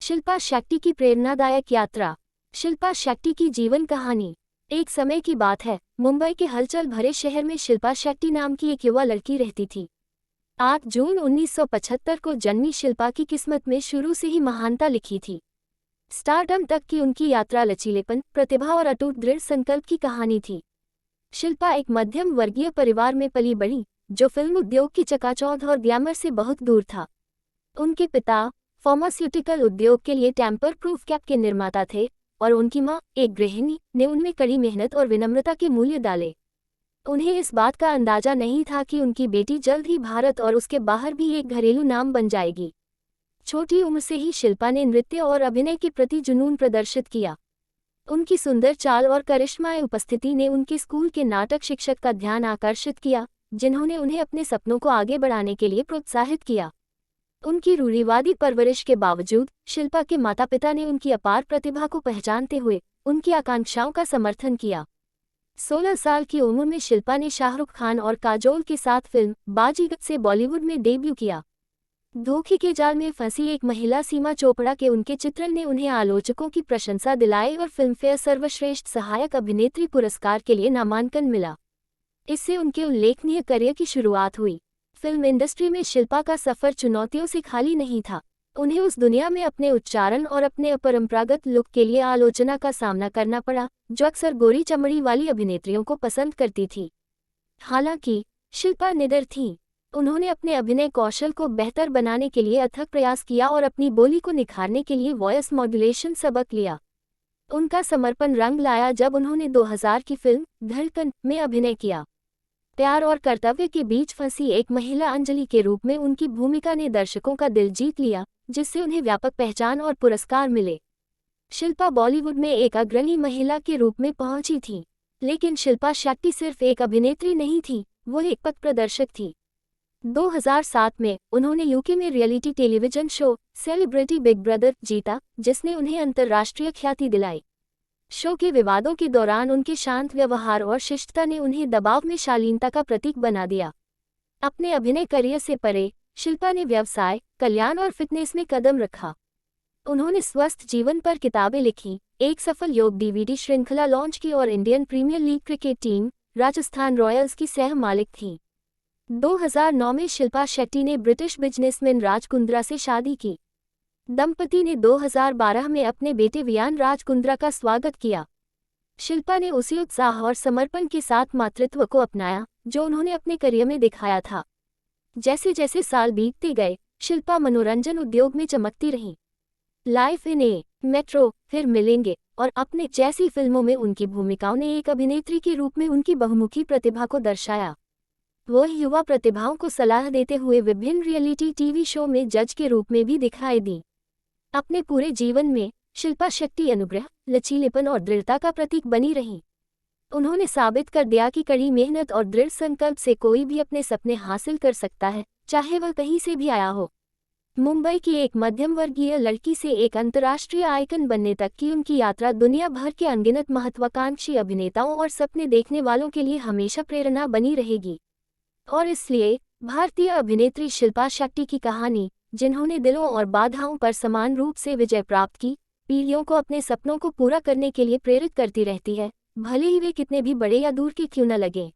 शिल्पा शेट्टी की प्रेरणादायक यात्रा। शिल्पा शेट्टी की जीवन कहानी। एक समय की बात है, मुंबई के हलचल भरे शहर में शिल्पा शेट्टी नाम की एक युवा लड़की रहती थी। 8 जून 1975 को जन्मी शिल्पा की किस्मत में शुरू से ही महानता लिखी थी। स्टारडम तक की उनकी यात्रा लचीलेपन, प्रतिभा और अटूट दृढ़ संकल्प की कहानी थी। शिल्पा एक मध्यम वर्गीय परिवार में पली बड़ी, जो फिल्म उद्योग की चकाचौंध और ग्लैमर से बहुत दूर था। उनके पिता फार्मास्यूटिकल उद्योग के लिए टेम्पर प्रूफ कैप के निर्माता थे और उनकी मां, एक गृहिणी, ने उनमें कड़ी मेहनत और विनम्रता के मूल्य डाले। उन्हें इस बात का अंदाजा नहीं था कि उनकी बेटी जल्द ही भारत और उसके बाहर भी एक घरेलू नाम बन जाएगी। छोटी उम्र से ही शिल्पा ने नृत्य और अभिनय के प्रति जुनून प्रदर्शित किया। उनकी सुंदर चाल और करिश्माई उपस्थिति ने उनके स्कूल के नाटक शिक्षक का ध्यान आकर्षित किया, जिन्होंने उन्हें अपने सपनों को आगे बढ़ाने के लिए प्रोत्साहित किया। उनकी रूढ़िवादी परवरिश के बावजूद शिल्पा के माता-पिता ने उनकी अपार प्रतिभा को पहचानते हुए उनकी आकांक्षाओं का समर्थन किया। 16 साल की उम्र में शिल्पा ने शाहरुख खान और काजोल के साथ फिल्म बाजीगर से बॉलीवुड में डेब्यू किया। धोखे के जाल में फंसी एक महिला सीमा चोपड़ा के उनके चित्रण ने उन्हें आलोचकों की प्रशंसा दिलाई और फिल्मफेयर सर्वश्रेष्ठ सहायक अभिनेत्री पुरस्कार के लिए नामांकन मिला। इससे उनके उल्लेखनीय करियर की शुरुआत हुई। फिल्म इंडस्ट्री में शिल्पा का सफर चुनौतियों से खाली नहीं था। उन्हें उस दुनिया में अपने उच्चारण और अपने अपरंपरागत लुक के लिए आलोचना का सामना करना पड़ा, जो अक्सर गोरी चमड़ी वाली अभिनेत्रियों को पसंद करती थी। हालांकि शिल्पा निडर थीं। उन्होंने अपने अभिनय कौशल को बेहतर बनाने के लिए अथक प्रयास किया और अपनी बोली को निखारने के लिए वॉइस मॉड्यूलेशन सबक लिया। उनका समर्पण रंग लाया जब उन्होंने 2000 की फिल्म धड़कन में अभिनय किया। प्यार और कर्तव्य के बीच फंसी एक महिला अंजलि के रूप में उनकी भूमिका ने दर्शकों का दिल जीत लिया, जिससे उन्हें व्यापक पहचान और पुरस्कार मिले। शिल्पा बॉलीवुड में एक अग्रणी महिला के रूप में पहुंची थी, लेकिन शिल्पा शेट्टी सिर्फ एक अभिनेत्री नहीं थी, वो एक पथ प्रदर्शक थी। 2007 में उन्होंने यूके में reality television show celebrity big brother जीता, जिसने उन्हें अंतर्राष्ट्रीय ख्याति दिलाई। शो के विवादों के दौरान उनके शांत व्यवहार और शिष्टता ने उन्हें दबाव में शालीनता का प्रतीक बना दिया। अपने अभिनय करियर से परे शिल्पा ने व्यवसाय, कल्याण और फिटनेस में कदम रखा। उन्होंने स्वस्थ जीवन पर किताबें लिखीं, एक सफल योग डीवीडी श्रृंखला लॉन्च की और Indian Premier League cricket team Rajasthan Royals की सह मालिक थीं। 2009 में शिल्पा शेट्टी ने ब्रिटिश बिजनेसमैन राज कुंद्रा से शादी की। दंपति ने 2012 में अपने बेटे वियान राज कुंद्रा का स्वागत किया। शिल्पा ने उसी उत्साह और समर्पण के साथ मातृत्व को अपनाया, जो उन्होंने अपने करियर में दिखाया था। जैसे जैसे साल बीतते गए, शिल्पा मनोरंजन उद्योग में चमकती रहीं। लाइफ इन ए मेट्रो, फिर मिलेंगे और अपने जैसी फिल्मों में उनकी भूमिकाओं ने एक अभिनेत्री के रूप में उनकी बहुमुखी प्रतिभा को दर्शाया। वो युवा प्रतिभाओं को सलाह देते हुए विभिन्न रियलिटी टीवी शो में जज के रूप में भी दिखाई दी। अपने पूरे जीवन में शिल्पा शेट्टी अनुग्रह, लचीलेपन और दृढ़ता का प्रतीक बनी रहीं। उन्होंने साबित कर दिया कि कड़ी मेहनत और दृढ़ संकल्प से कोई भी अपने सपने हासिल कर सकता है, चाहे वह कहीं से भी आया हो। मुंबई की एक मध्यम वर्गीय लड़की से एक अंतर्राष्ट्रीय आइकन बनने तक की उनकी यात्रा दुनिया भर के अनगिनत महत्वाकांक्षी अभिनेताओं और सपने देखने वालों के लिए हमेशा प्रेरणा बनी रहेगी। और इसलिए भारतीय अभिनेत्री शिल्पा शेट्टी की कहानी, जिन्होंने दिलों और बाधाओं पर समान रूप से विजय प्राप्त की, पीढ़ियों को अपने सपनों को पूरा करने के लिए प्रेरित करती रहती है, भले ही वे कितने भी बड़े या दूर के क्यों न लगें।